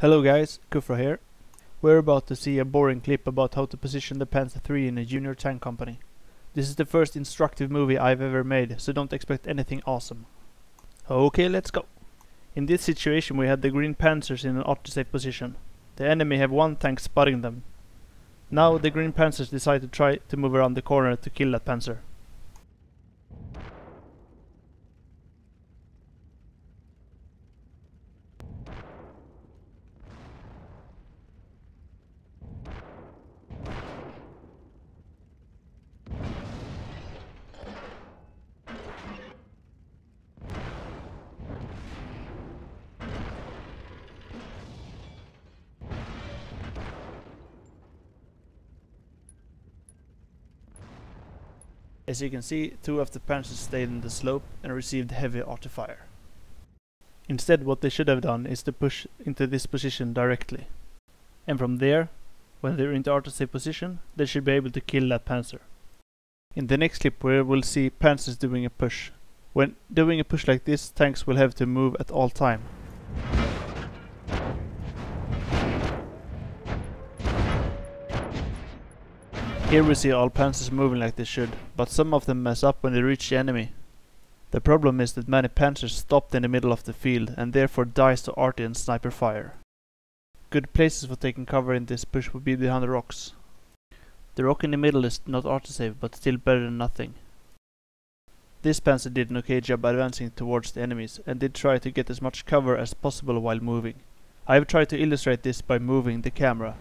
Hello guys, Kufra here. We're about to see a boring clip about how to position the Panzer III in a junior tank company. This is the first instructive movie I've ever made, so don't expect anything awesome. Okay, let's go. In this situation we had the green panzers in an auto-safe position. The enemy have one tank spotting them. Now the green panzers decide to try to move around the corner to kill that panzer. As you can see, two of the panzers stayed in the slope and received heavy auto fire. Instead, what they should have done is to push into this position directly. And from there, when they're in the auto-safe position, they should be able to kill that panzer. In the next clip we will see panzers doing a push. When doing a push like this, tanks will have to move at all time. Here we see all panzers moving like they should, but some of them mess up when they reach the enemy. The problem is that many panzers stopped in the middle of the field and therefore dies to arty and sniper fire. Good places for taking cover in this push would be behind the rocks. The rock in the middle is not auto-safe, but still better than nothing. This panzer did an okay job advancing towards the enemies and did try to get as much cover as possible while moving. I have tried to illustrate this by moving the camera.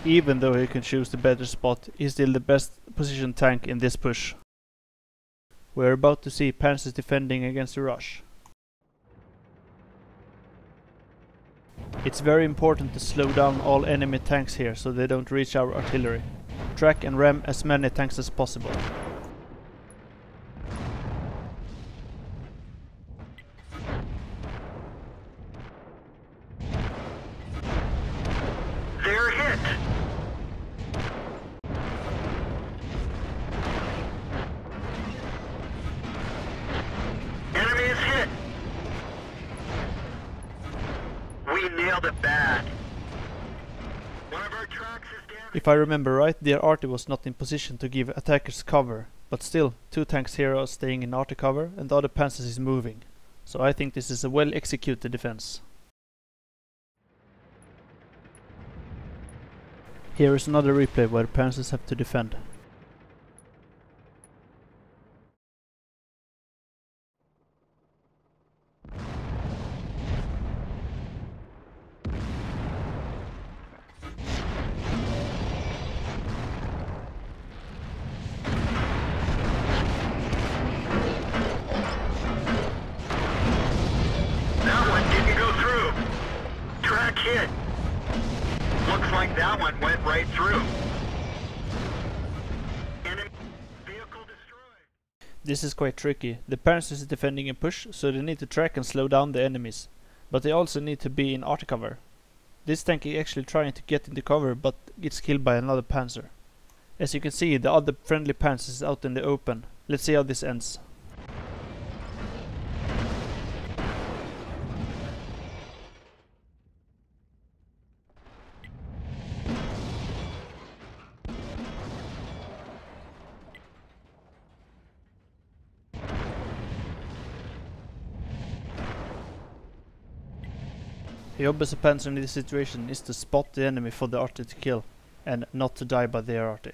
Even though he can choose the better spot, he's still the best positioned tank in this push. We're about to see panzers defending against a rush. It's very important to slow down all enemy tanks here so they don't reach our artillery. Track and ram as many tanks as possible. They're hit! Enemy is hit! We nailed it bad. One of our tracks is damaged. If I remember right, their arty was not in position to give attackers cover, but still, two tanks here are staying in arty cover and the other panzers is moving. So I think this is a well executed defense. Here is another replay where panzers have to defend. That one didn't go through. Track hit. Looks like that one went right through. Enemy vehicle destroyed. This is quite tricky. The panzer is defending a push, so they need to track and slow down the enemies. But they also need to be in arty cover. This tank is actually trying to get into cover, but gets killed by another panzer. As you can see, the other friendly panzer is out in the open. Let's see how this ends. The job as a panzer in this situation is to spot the enemy for the arty to kill, and not to die by their arty.